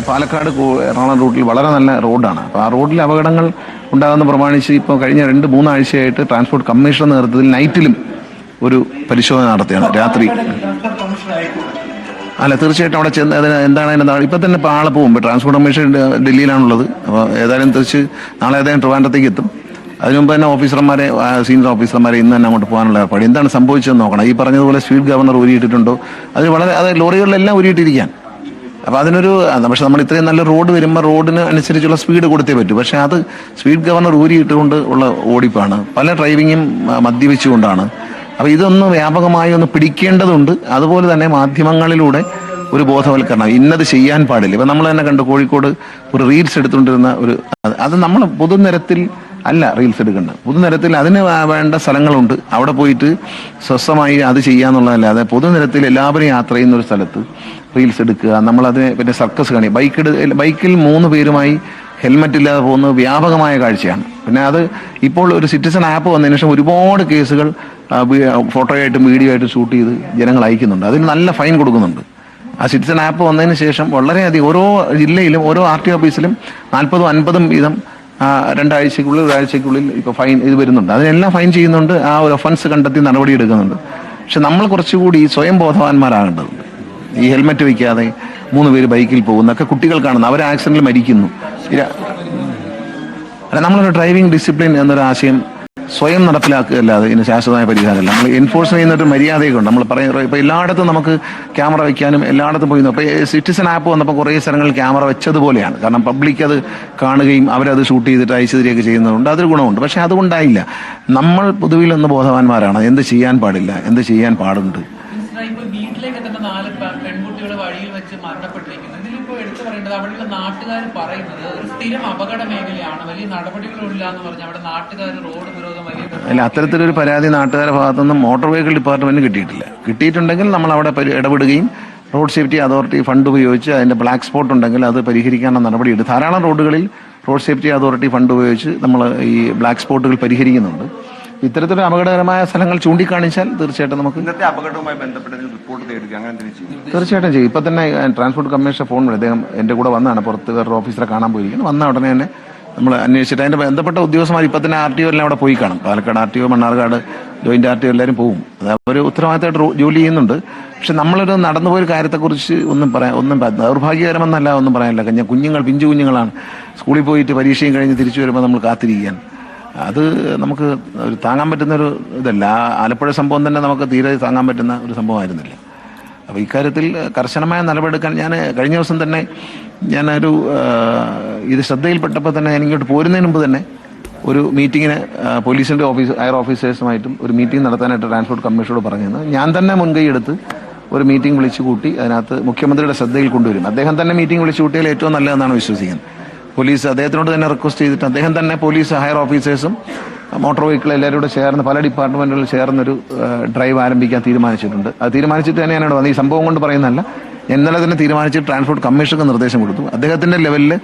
പാലക്കാട് എറണാകുളം റൂട്ടിൽ വളരെ നല്ല റോഡാണ്. അപ്പോൾ ആ റോഡിൽ അപകടങ്ങൾ ഉണ്ടാകുന്ന പ്രമാണിച്ച് ഇപ്പോൾ കഴിഞ്ഞ 2-3 ആഴ്ചയായിട്ട് ട്രാൻസ്പോർട്ട് കമ്മീഷണർ നേതൃത്വത്തിൽ നൈറ്റിലും ഒരു പരിശോധന നടത്തിയാണ് രാത്രി. അല്ല, തീർച്ചയായിട്ടും അവിടെ ചെന്ന് അതിന് എന്താണ് അതിന് ഇപ്പം തന്നെ ഇപ്പോൾ ആളെ പോകും. ട്രാൻസ്പോർട്ട് കമ്മീഷൻ ഡൽഹിയിലാണുള്ളത്. അപ്പോൾ ഏതായാലും തിരിച്ച് നാളെ ഏതായാലും ട്രിവാൻഡ്രത്തേക്ക് എത്തും. അതിനു മുമ്പ് തന്നെ ഓഫീസർമാരെ, സീനിയർ ഓഫീസർമാരെ ഇന്ന് തന്നെ അങ്ങോട്ട് പോകാനുള്ള ഏർപ്പാട്. എന്താണ് സംഭവിച്ചതെന്ന് നോക്കണം. ഈ പറഞ്ഞതുപോലെ സ്പീഡ് ഗവർണർ ഊരിയിട്ടിട്ടുണ്ടോ, അത് വളരെ ലോറികളിലെല്ലാം ഊരിയിട്ടിരിക്കാൻ. അപ്പോൾ അതിനൊരു പക്ഷെ നമ്മൾ ഇത്രയും നല്ല റോഡ് വരുമ്പോൾ റോഡിന് അനുസരിച്ചുള്ള സ്പീഡ് കൊടുത്തേ പറ്റൂ. പക്ഷെ അത് സ്പീഡ് ഗവർണർ ഊരിയിട്ടുകൊണ്ട് ഉള്ള ഓടിപ്പാണ്. പല ഡ്രൈവിങ്ങും മദ്യപിച്ചുകൊണ്ടാണ്. അപ്പോൾ ഇതൊന്ന് വ്യാപകമായി ഒന്ന് പിടിക്കേണ്ടതുണ്ട്. അതുപോലെ തന്നെ മാധ്യമങ്ങളിലൂടെ ഒരു ബോധവൽക്കരണം, ഇന്നത് ചെയ്യാൻ പാടില്ല. ഇപ്പം നമ്മൾ തന്നെ കണ്ടു കോഴിക്കോട് ഒരു റീൽസ് എടുത്തുകൊണ്ടിരുന്ന അത് നമ്മൾ പൊതുനിരത്തിൽ അല്ല റീൽസ് എടുക്കേണ്ടത്. പൊതുനിരത്തിൽ അതിന് വേണ്ട സ്ഥലങ്ങളുണ്ട്. അവിടെ പോയിട്ട് സ്വസ്ഥമായി അത് ചെയ്യാന്നുള്ളതല്ലാതെ പൊതുനിരത്തിൽ എല്ലാവരും യാത്ര ചെയ്യുന്ന ഒരു സ്ഥലത്ത് റീൽസ് എടുക്കുക, നമ്മളതിനെ പിന്നെ സർക്കസ് കാണി, ബൈക്കിൽ 3 പേരുമായി ഹെൽമറ്റ് ഇല്ലാതെ പോകുന്നത് വ്യാപകമായ കാഴ്ചയാണ്. പിന്നെ അത് ഇപ്പോൾ ഒരു സിറ്റിസൺ ആപ്പ് വന്നതിന് ശേഷം ഒരുപാട് കേസുകൾ ഫോട്ടോയായിട്ടും വീഡിയോ ആയിട്ടും ഷൂട്ട് ചെയ്ത് ജനങ്ങൾ അയക്കുന്നുണ്ട്. അതിന് നല്ല ഫൈൻ കൊടുക്കുന്നുണ്ട്. ആ സിറ്റിസൺ ആപ്പ് വന്നതിന് ശേഷം വളരെയധികം ഓരോ ജില്ലയിലും ഓരോ RTO ഓഫീസിലും 40-50 വീതം 2 ആഴ്ചയ്ക്കുള്ളിൽ 1 ആഴ്ചയ്ക്കുള്ളിൽ ഇപ്പോൾ ഫൈൻ ഇത് വരുന്നുണ്ട്. അതിനെല്ലാം ഫൈൻ ചെയ്യുന്നുണ്ട്. ആ ഒരു ഒഫൻസ് കണ്ടെത്തി നടപടി എടുക്കുന്നുണ്ട്. പക്ഷെ നമ്മൾ കുറച്ചുകൂടി സ്വയം ബോധവാന്മാരാകേണ്ടതുണ്ട്. ഈ ഹെൽമെറ്റ് വയ്ക്കാതെ 3 പേര് ബൈക്കിൽ പോകുന്നൊക്കെ കുട്ടികൾ കാണുന്നു. അവർ ആക്സിഡന്റിൽ മരിക്കുന്നു. അല്ല, നമ്മളൊരു ഡ്രൈവിംഗ് ഡിസിപ്ലിൻ എന്നൊരു ആശയം സ്വയം നടപ്പിലാക്കുകയല്ലാതെ ഇതിന് ശാശ്വതമായ പരിഹാരമല്ല. നമ്മൾ എൻഫോഴ്സ് ചെയ്യുന്നൊരു മര്യാദയൊക്കെ ഉണ്ട്. നമ്മൾ പറയുന്നത് ഇപ്പോൾ എല്ലായിടത്തും നമുക്ക് ക്യാമറ വയ്ക്കാനും എല്ലായിടത്തും പോയി. ഇപ്പോൾ സിറ്റിസൺ ആപ്പ് വന്നപ്പോൾ കുറേ സ്ഥലങ്ങളിൽ ക്യാമറ വെച്ചതുപോലെയാണ്. കാരണം പബ്ലിക് അത് കാണുകയും അവരത് ഷൂട്ട് ചെയ്തിട്ട് അയച്ചു തരികയൊക്കെ ചെയ്യുന്നതുകൊണ്ട് അതൊരു ഗുണമുണ്ട്. പക്ഷെ അതുകൊണ്ടായില്ല. നമ്മൾ പൊതുവിൽ ഒന്ന് ബോധവാന്മാരാണ്. എന്ത് ചെയ്യാൻ പാടില്ല, എന്ത് ചെയ്യാൻ പാടുണ്ട്. വീട്ടിലേക്ക് എത്തുന്ന 4 പെൺകുട്ടികൾ വഴിയിൽ വെച്ച് മരണപ്പെട്ടിരിക്കുന്നു. ഇതിലിപ്പോ എടുത്തു പറയേണ്ടത് അവിടെയുള്ള നാട്ടുകാർ പറയുന്നത് ഒരു സ്ഥിരം അപകട മേഖലയാണ്, വലിയ നടപടികളില്ല എന്ന് പറഞ്ഞ് അവിടെ നാട്ടുകാർ റോഡ് നിരോധനം വലിയ അല്ല, അത്തരത്തിലൊരു പരാതി നാട്ടുകാരുടെ ഭാഗത്തുനിന്നും മോട്ടോർ വെഹിക്കിൾ ഡിപ്പാർട്ട്മെന്റിന് കിട്ടിയിട്ടില്ല. കിട്ടിയിട്ടുണ്ടെങ്കിൽ നമ്മൾ അവിടെ ഇടപെടുകയും റോഡ് സേഫ്റ്റി അതോറിറ്റി ഫണ്ട് ഉപയോഗിച്ച് അതിന്റെ ബ്ലാക്ക് സ്പോട്ട് ഉണ്ടെങ്കിൽ അത് പരിഹരിക്കാനുള്ള നടപടിയുണ്ട്. ധാരാളം റോഡുകളിൽ റോഡ് സേഫ്റ്റി അതോറിറ്റി ഫണ്ട് ഉപയോഗിച്ച് നമ്മൾ ഈ ബ്ലാക്ക് സ്പോട്ടുകൾ പരിഹരിക്കുന്നുണ്ട്. ഇത്തരത്തിലുള്ള അപകടകരമായ സ്ഥലങ്ങൾ ചൂണ്ടിക്കാണിച്ചാൽ തീർച്ചയായിട്ടും നമുക്ക് ഇന്നത്തെ അപകടവുമായി ബന്ധപ്പെട്ട് റിപ്പോർട്ട് തേടുക അങ്ങനെ തീർച്ചയായിട്ടും ചെയ്യും. ഇപ്പം തന്നെ ട്രാൻസ്പോർട്ട് കമ്മീഷണർ ഫോൺ വഴി അദ്ദേഹം എൻ്റെ കൂടെ വന്നാണ്, പുറത്ത് വേറൊരു ഓഫീസറെ കാണാൻ പോയിരിക്കുന്നത്. വന്ന ഉടനെ തന്നെ നമ്മൾ അന്വേഷിച്ചിട്ട് അതിൻ്റെ ബന്ധപ്പെട്ട ഉദ്യോഗസ്ഥന്മാർ ഇപ്പം തന്നെ RTO എല്ലാം അവിടെ പോയി കാണും. Palakkad RTO, Mannarkkad joint RTO എല്ലാവരും പോകും. അത് അവർ ഉത്തരവാദിത്തമായിട്ട് ജോലി ചെയ്യുന്നുണ്ട്. പക്ഷെ നമ്മളൊരു നടന്നുപോയൊരു കാര്യത്തെക്കുറിച്ച് ഒന്നും ദൗർഭാഗ്യകരമെന്നല്ല ഒന്നും പറയാനില്ല. പിഞ്ചു കുഞ്ഞുങ്ങളാണ്. സ്കൂളിൽ പോയിട്ട് പരീക്ഷയും കഴിഞ്ഞ് തിരിച്ചു വരുമ്പോൾ നമ്മൾ കാത്തിരിക്കാൻ അത് നമുക്ക് ഒരു താങ്ങാൻ പറ്റുന്നൊരു ഇതല്ല. ആലപ്പുഴ സംഭവം തന്നെ നമുക്ക് തീരെ താങ്ങാൻ പറ്റുന്ന ഒരു സംഭവമായിരുന്നില്ല. അപ്പോൾ ഇക്കാര്യത്തിൽ കർശനമായ നടപടിയെടുക്കാൻ കഴിഞ്ഞ ദിവസം തന്നെ ഞാനൊരു ഇത് ശ്രദ്ധയിൽപ്പെട്ടപ്പോൾ തന്നെ ഞാൻ ഇങ്ങോട്ട് പോരുന്നതിന് മുമ്പ് തന്നെ ഒരു മീറ്റിങ്ങിന് പോലീസിൻ്റെ ഹയർ ഓഫീസേഴ്സുമായിട്ടും ഒരു മീറ്റിംഗ് നടത്താനായിട്ട് ട്രാൻസ്പോർട്ട് കമ്മീഷനോട് പറഞ്ഞിരുന്നു. ഞാൻ തന്നെ മുൻകൈ എടുത്ത് ഒരു മീറ്റിംഗ് വിളിച്ചു കൂട്ടി അതിനകത്ത് മുഖ്യമന്ത്രിയുടെ ശ്രദ്ധയിൽ കൊണ്ടുവരും. അദ്ദേഹം തന്നെ മീറ്റിംഗ് വിളിച്ചു കൂട്ടിയാൽ ഏറ്റവും നല്ലതെന്നാണ് വിശ്വസിക്കുന്നത്. പോലീസ് അദ്ദേഹത്തിനോട് തന്നെ റിക്വസ്റ്റ് ചെയ്തിട്ട് അദ്ദേഹം തന്നെ പോലീസ് ഹയർ ഓഫീസേഴ്സും മോട്ടോർ വെഹിക്കിൾ എല്ലാവരും കൂടെ ചേർന്ന് പല ഡിപ്പാർട്ട്മെന്റുകളിൽ ചേർന്നൊരു ഡ്രൈവ് ആരംഭിക്കാൻ തീരുമാനിച്ചിട്ടുണ്ട്. അത് തീരുമാനിച്ചിട്ട് തന്നെ ഞാനോട് വന്നത് ഈ സംഭവം കൊണ്ട് പറയുന്നതല്ല. ഇന്നലെ തന്നെ തീരുമാനിച്ച് ട്രാൻസ്പോർട്ട് കമ്മീഷണർക്ക് നിർദ്ദേശം കൊടുത്തു. അദ്ദേഹത്തിന്റെ ലെവലിൽ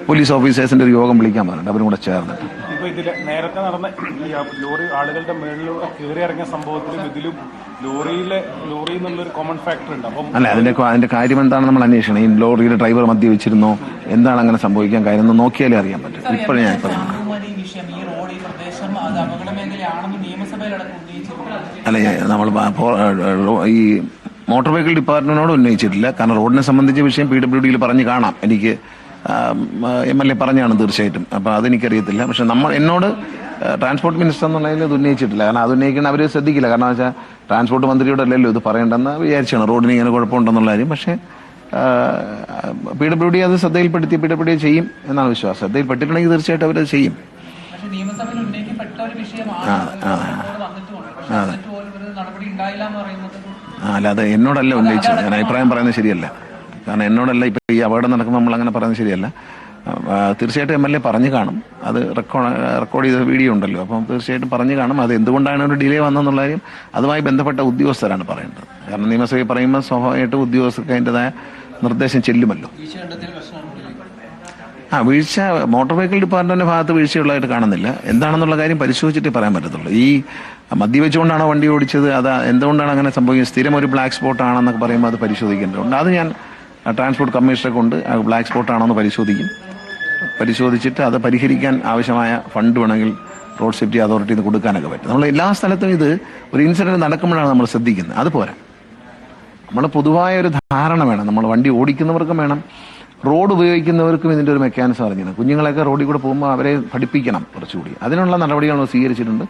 പോലീസ് ഓഫീസേഴ്സിന്റെ ഒരു യോഗം വിളിക്കാൻ പറഞ്ഞിട്ടുണ്ട്. അവരും കൂടെ ചേർന്നിട്ട് ഇപ്പോൾ ഇതിൽ നേരത്തെ നടന്ന ഈ ലോറി ആളുകളുടെ മേളിലൂടെ കയറി ഇറങ്ങിയ സംഭവത്തിലും ഇതിലും ലോറി എന്നുള്ളൊരു കോമൺ ഫാക്ടർ ഉണ്ട്. അപ്പം അല്ല, അതിന്റെ കാര്യം എന്താണ് നമ്മൾ അന്വേഷണം. ഈ ലോറിയുടെ ഡ്രൈവർ മദ്യവെച്ചിരുന്നോ, എന്താണ് അങ്ങനെ സംഭവിക്കാൻ കാര്യം എന്ന് നോക്കിയാലേ അറിയാൻ പറ്റും. ഇപ്പോഴും ഞാൻ അല്ല, നമ്മൾ ഈ മോട്ടോർ വെഹിക്കിൾ ഡിപ്പാർട്ട്മെന്റിനോട് ഉന്നയിച്ചിട്ടില്ല. കാരണം റോഡിനെ സംബന്ധിച്ച വിഷയം PWDയിൽ പറഞ്ഞ് കാണാം. എനിക്ക് MLA പറഞ്ഞാണ് തീർച്ചയായിട്ടും. അപ്പോൾ അതെനിക്കറിയത്തില്ല. പക്ഷെ എന്നോട് ട്രാൻസ്പോർട്ട് മിനിസ്റ്റർ എന്നുള്ളതിൽ ഇത് ഉന്നയിച്ചിട്ടില്ല. കാരണം അത് ഉന്നയിക്കാൻ അവർ ശ്രദ്ധിക്കില്ല. കാരണം വെച്ചാൽ ട്രാൻസ്പോർട്ട് മന്ത്രിയോട് അല്ലല്ലോ ഇത് പറയേണ്ടെന്ന് വിചാരിച്ചാണ്, റോഡിന് ഇങ്ങനെ കുഴപ്പമുണ്ടെന്നുള്ള കാര്യം. പക്ഷേ PWD അത് ശ്രദ്ധയിൽപ്പെടുത്തി PWD ചെയ്യും എന്നാണ് വിശ്വാസം. ശ്രദ്ധയിൽപ്പെട്ടിട്ടുണ്ടെങ്കിൽ തീർച്ചയായിട്ടും അവരത് ചെയ്യും. അല്ല, അത് എന്നോടല്ല ഉന്നയിച്ചത്. ഞാൻ അഭിപ്രായം പറയുന്നത് ശരിയല്ല. കാരണം എന്നോടല്ല ഇപ്പം ഈ അപകടം നടക്കുമ്പോൾ നമ്മൾ അങ്ങനെ പറയുന്നത് ശരിയല്ല. തീർച്ചയായിട്ടും MLA പറഞ്ഞു കാണും. അത് റെക്കോർഡ് ചെയ്ത വീഡിയോ ഉണ്ടല്ലോ. അപ്പം തീർച്ചയായിട്ടും പറഞ്ഞു കാണും. അത് എന്തുകൊണ്ടാണ് ഒരു ഡിലേ വന്നതെന്നുള്ള കാര്യം അതുമായി ബന്ധപ്പെട്ട ഉദ്യോഗസ്ഥരാണ് പറയേണ്ടത്. കാരണം നിയമസഭയിൽ പറയുമ്പോൾ സ്വാഭാവികമായിട്ട് ഉദ്യോഗസ്ഥർക്ക് അതിൻ്റെതായ നിർദ്ദേശം ചെല്ലുമല്ലോ. വീഴ്ച മോട്ടോർ വെഹിക്കിൾ ഡിപ്പാർട്ട്മെന്റിന്റെ ഭാഗത്ത് വീഴ്ചയുള്ളതായിട്ട് കാണുന്നില്ല. എന്താണെന്നുള്ള കാര്യം പരിശോധിച്ചിട്ടേ പറയാൻ പറ്റത്തുള്ളൂ. ഈ മദ്യവെച്ചുകൊണ്ടാണോ വണ്ടി ഓടിച്ചത്, അത് എന്തുകൊണ്ടാണ് അങ്ങനെ സംഭവിക്കുന്നത്, സ്ഥിരം ഒരു ബ്ലാക്ക് സ്പോട്ട് ആണെന്നൊക്കെ പറയുമ്പോൾ അത് പരിശോധിക്കേണ്ടതുണ്ട്. അത് ഞാൻ ട്രാൻസ്പോർട്ട് കമ്മീഷണറെ കൊണ്ട് ബ്ലാക്ക് സ്പോട്ട് ആണോ എന്ന് പരിശോധിച്ചിട്ട് അത് പരിഹരിക്കാൻ ആവശ്യമായ ഫണ്ട് വേണമെങ്കിൽ റോഡ് സേഫ്റ്റി അതോറിറ്റിയിൽ നിന്ന് കൊടുക്കാനൊക്കെ പറ്റും. നമ്മൾ എല്ലാ സ്ഥലത്തും ഇത് ഒരു ഇൻസിഡൻറ്റ് നടക്കുമ്പോഴാണ് നമ്മൾ ശ്രദ്ധിക്കുന്നത്. അത് പോരാ, നമ്മൾ പൊതുവായ ഒരു ധാരണ വേണം. നമ്മൾ വണ്ടി ഓടിക്കുന്നവർക്കും വേണം, റോഡ് ഉപയോഗിക്കുന്നവർക്കും ഇതിൻ്റെ ഒരു മെക്കാനിസം അറിഞ്ഞിരുന്നു. കുഞ്ഞുങ്ങളൊക്കെ റോഡിൽ കൂടെ പോകുമ്പോൾ അവരെ പഠിപ്പിക്കണം കുറച്ചുകൂടി. അതിനുള്ള നടപടികൾ നമ്മൾ സ്വീകരിച്ചിട്ടുണ്ട്.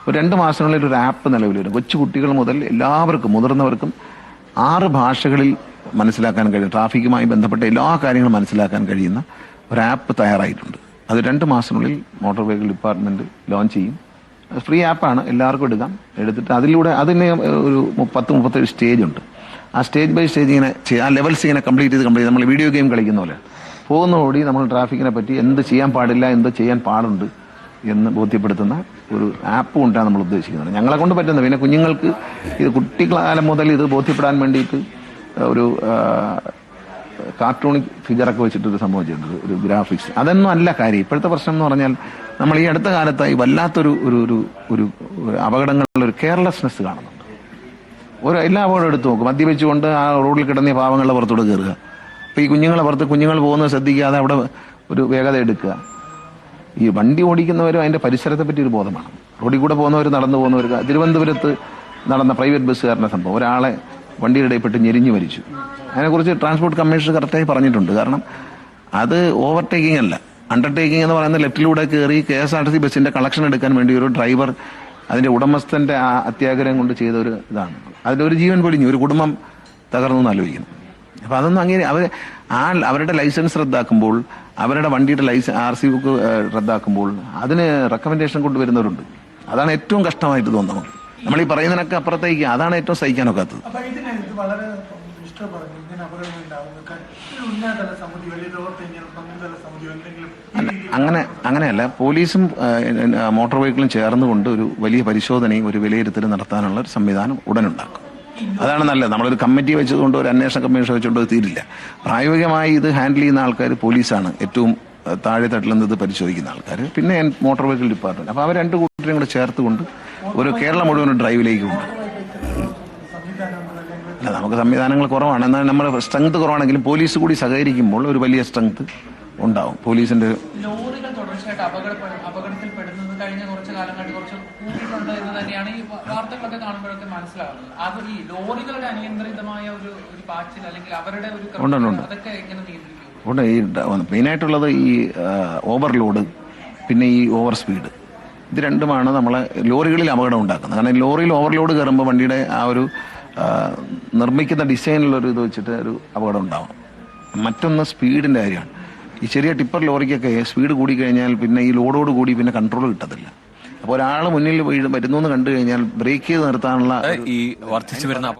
ഒരു 2 മാസങ്ങളിൽ ഒരു ആപ്പ് നിലവിൽ വരും. കൊച്ചു കുട്ടികൾ മുതൽ എല്ലാവർക്കും, മുതിർന്നവർക്കും 6 ഭാഷകളിൽ മനസ്സിലാക്കാൻ കഴിയും. ട്രാഫിക്കുമായി ബന്ധപ്പെട്ട എല്ലാ കാര്യങ്ങളും മനസ്സിലാക്കാൻ കഴിയുന്ന ഒരു ആപ്പ് തയ്യാറായിട്ടുണ്ട്. അത് 2 മാസത്തിനുള്ളിൽ മോട്ടോർ വെഹിക്കിൾ ഡിപ്പാർട്ട്മെന്റ് ലോഞ്ച് ചെയ്യും. ഫ്രീ ആപ്പാണ്, എല്ലാവർക്കും എടുത്തിട്ട് അതിലൂടെ അതിന് ഒരു 30-37 സ്റ്റേജ് ഉണ്ട്. ആ സ്റ്റേജ് ബൈ സ്റ്റേജ് ഇങ്ങനെ ആ ലെവൽസ് ഇങ്ങനെ കംപ്ലീറ്റ് ചെയ്ത് നമ്മൾ വീഡിയോ ഗെയിം കളിക്കുന്ന പോലെ പോകുന്നതോടി നമ്മൾ ട്രാഫിക്കിനെ പറ്റി എന്ത് ചെയ്യാൻ പാടില്ല, എന്ത് ചെയ്യാൻ പാടുണ്ട് എന്ന് ബോധ്യപ്പെടുത്തുന്ന ഒരു ആപ്പ് കൊണ്ടാണ് നമ്മൾ ഉദ്ദേശിക്കുന്നത്. ഞങ്ങളെ കൊണ്ട് പറ്റുന്നത്. പിന്നെ കുഞ്ഞുങ്ങൾക്ക് ഇത് കുട്ടിക്കാലം മുതൽ ഇത് ബോധ്യപ്പെടാൻ വേണ്ടിയിട്ട് ഒരു കാർട്ടൂണിക് ഫിഗറൊക്കെ വെച്ചിട്ടൊരു സംഭവം ചെയ്യുന്നത്, ഒരു ഗ്രാഫിക്സ്. അതൊന്നും അല്ല കാര്യം. ഇപ്പോഴത്തെ പ്രശ്നം എന്ന് പറഞ്ഞാൽ നമ്മൾ ഈ അടുത്ത കാലത്തായി വല്ലാത്തൊരു ഒരു അപകടങ്ങളിലൊരു ഒരു കെയർലെസ്നെസ് കാണുന്നുണ്ട്. എല്ലാ അപകടം എടുത്തു നോക്കും. മദ്യപിച്ചുകൊണ്ട് ആ റോഡിൽ കിടന്ന പാവങ്ങളുടെ പുറത്തോട്ട് കയറുക. അപ്പോൾ ഈ കുഞ്ഞുങ്ങൾ പോകുന്നത് ശ്രദ്ധിക്കാതെ അവിടെ ഒരു വേഗത എടുക്കുക. ഈ വണ്ടി ഓടിക്കുന്നവരും അതിൻ്റെ പരിസരത്തെ പറ്റി ഒരു ബോധമാണ്. റോഡിൽ കൂടെ പോകുന്നവർ, നടന്നു പോകുന്നവർ. തിരുവനന്തപുരത്ത് നടന്ന പ്രൈവറ്റ് ബസ്സുകാരൻ്റെ സംഭവം, ഒരാളെ വണ്ടിയുടെ ഇടയിൽപ്പെട്ട് ഞെരിഞ്ഞു മരിച്ചു. അതിനെക്കുറിച്ച് ട്രാൻസ്പോർട്ട് കമ്മീഷണർ കറക്റ്റായി പറഞ്ഞിട്ടുണ്ട്. കാരണം അത് ഓവർടേക്കിംഗ് അല്ല, അണ്ടർടേക്കിംഗ് എന്ന് പറയുന്ന ലെഫ്റ്റിലൂടെ കയറി KSRTC ബസ്സിൻ്റെ കളക്ഷൻ എടുക്കാൻ വേണ്ടി ഒരു ഡ്രൈവർ അതിൻ്റെ ഉടമസ്ഥൻ്റെ ആ അത്യാഗ്രഹം കൊണ്ട് ചെയ്ത ഒരു ഇതാണ്. അതിലൊരു ജീവൻ പൊടിഞ്ഞു, ഒരു കുടുംബം തകർന്നു എന്ന് ആലോചിക്കുന്നു. അപ്പം അതൊന്നും അങ്ങനെ അവരുടെ ലൈസൻസ് റദ്ദാക്കുമ്പോൾ, അവരുടെ വണ്ടിയുടെ RC ബുക്ക് റദ്ദാക്കുമ്പോൾ അതിന് റെക്കമെൻഡേഷൻ കൊണ്ടുവരുന്നവരുണ്ട്. അതാണ് ഏറ്റവും കഷ്ടമായിട്ട് തോന്നുന്നത്. നമ്മൾ ഈ പറയുന്നതിനൊക്കെ അപ്പുറത്തേക്ക് അതാണ് ഏറ്റവും സഹിക്കാനൊക്കാത്തത്. അങ്ങനെയല്ല, പോലീസും മോട്ടോർ വെഹിക്കിളും ചേർന്നുകൊണ്ട് ഒരു വലിയ പരിശോധനയും ഒരു വിലയിരുത്തലും നടത്താനുള്ള ഒരു സംവിധാനം ഉടനുണ്ടാക്കും. അതാണ് നല്ലത്. നമ്മളൊരു കമ്മിറ്റി വെച്ചതുകൊണ്ട്, ഒരു അന്വേഷണ കമ്മീഷൻ വെച്ചുകൊണ്ട് തീരില്ല. പ്രായോഗികമായി ഇത് ഹാൻഡിൽ ചെയ്യുന്ന ആൾക്കാർ പോലീസാണ്, ഏറ്റവും താഴെ തട്ടിൽ നിന്ന് ഇത് പരിശോധിക്കുന്ന ആൾക്കാർ, പിന്നെ മോട്ടോർ വെഹിക്കിൾ ഡിപ്പാർട്ട്മെന്റ്. അപ്പോൾ അവർ 2 കൂട്ടരെയും കൂടെ ചേർത്തുകൊണ്ട് ഒരു കേരളം മുഴുവൻ ഡ്രൈവിലേക്ക് ഉണ്ട്. അല്ല, നമുക്ക് സംവിധാനങ്ങൾ കുറവാണ്. എന്നാൽ നമ്മുടെ സ്ട്രെങ്ത് കുറവാണെങ്കിലും പോലീസ് കൂടി സഹകരിക്കുമ്പോൾ ഒരു വലിയ സ്ട്രെങ്ത് ഉണ്ടാവും. പോലീസിന്റെ ലോറികൾ തുടർച്ചയായിട്ട് അപകടത്തിൽപ്പെടുന്നത് കഴിഞ്ഞ കുറച്ച് കാലങ്ങളായിട്ട് കുറച്ച് കൂടിയിട്ടുണ്ട് എന്ന് തന്നെയാണ് ഈ വാർത്തകളൊക്കെ കാണുമ്പോഴൊക്കെ മനസ്സിലാകുന്നത്. അത് ഈ ലോറികളുടെ അനിയന്ത്രിതമായ ഒരു പാച്ചിൽ അല്ലെങ്കിൽ അവരുടെ ഒരു അതൊക്കെ എങ്ങനെ നിയന്ത്രിക്കും? മെയിനായിട്ടുള്ളത് ഈ ഓവർലോഡ്, പിന്നെ ഈ ഓവർ സ്പീഡ്. ഇത് രണ്ടുമാണ് നമ്മളെ ലോറികളിൽ അപകടം ഉണ്ടാക്കുന്നത്. കാരണം ലോറിയിൽ ഓവർലോഡ് കയറുമ്പോൾ വണ്ടിയുടെ ആ ഒരു നിർമ്മിക്കുന്ന ഡിസൈനിലുള്ളൊരു ഇത് വെച്ചിട്ട് ഒരു അപകടം ഉണ്ടാവും. മറ്റൊന്ന് സ്പീഡിൻ്റെ കാര്യമാണ്. ഈ ചെറിയ ടിപ്പർ ലോറിക്കൊക്കെ സ്പീഡ് കൂടിക്കഴിഞ്ഞാൽ പിന്നെ ഈ ലോഡോട് കൂടി പിന്നെ കൺട്രോൾ കിട്ടത്തില്ല. അപ്പോൾ ഒരാൾ മുന്നിൽ വരുന്നു എന്ന് കണ്ടു കഴിഞ്ഞാൽ ബ്രേക്ക് ചെയ്ത് നിർത്താനുള്ള ഈ വർദ്ധിച്ചു വരുന്ന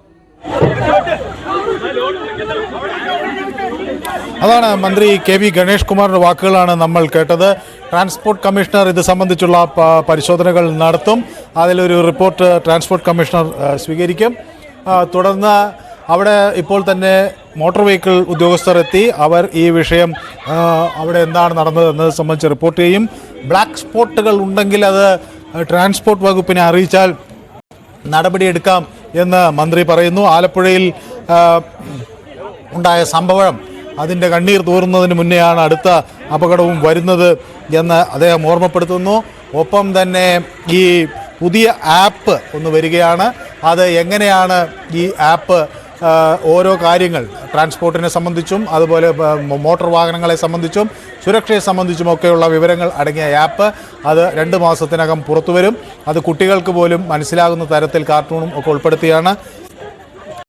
അതാണ് മന്ത്രി KV ഗണേഷ് കുമാറിന്റെ വാക്കുകളാണ് നമ്മൾ കേട്ടത്. ട്രാൻസ്പോർട്ട് കമ്മീഷണർ ഇത് സംബന്ധിച്ചുള്ള പരിശോധനകൾ നടത്തും. അതിലൊരു റിപ്പോർട്ട് ട്രാൻസ്പോർട്ട് കമ്മീഷണർ സ്വീകരിക്കും. തുടർന്ന് അവിടെ ഇപ്പോൾ തന്നെ മോട്ടോർ വെഹിക്കിൾ ഉദ്യോഗസ്ഥർ എത്തി. അവർ ഈ വിഷയം അവിടെ എന്താണ് നടന്നത് എന്നത് സംബന്ധിച്ച് റിപ്പോർട്ട് ചെയ്യും. ബ്ലാക്ക് സ്പോട്ടുകൾ ഉണ്ടെങ്കിൽ അത് ട്രാൻസ്പോർട്ട് വകുപ്പിനെ അറിയിച്ചാൽ നടപടിയെടുക്കാം എന്ന് മന്ത്രി പറയുന്നു. ആലപ്പുഴയിൽ ഉണ്ടായ സംഭവം അതിൻ്റെ കണ്ണീർ തൂറുന്നതിന് മുന്നെയാണ് അടുത്ത അപകടവും വരുന്നത് എന്ന് അദ്ദേഹം ഓർമ്മപ്പെടുത്തുന്നു. ഒപ്പം തന്നെ ഈ പുതിയ ആപ്പ് ഒന്ന് വരികയാണ്. അത് എങ്ങനെയാണ് ഈ ആപ്പ് ഓരോ കാര്യങ്ങൾ ട്രാൻസ്പോർട്ടിനെ സംബന്ധിച്ചും അതുപോലെ മോട്ടോർ വാഹനങ്ങളെ സംബന്ധിച്ചും സുരക്ഷയെ സംബന്ധിച്ചുമൊക്കെയുള്ള വിവരങ്ങൾ അടങ്ങിയ ആപ്പ് അത് 2 മാസത്തിനകം പുറത്തു വരും. അത് കുട്ടികൾക്ക് പോലും മനസ്സിലാകുന്ന തരത്തിൽ കാർട്ടൂണും ഒക്കെ ഉൾപ്പെടുത്തിയാണ്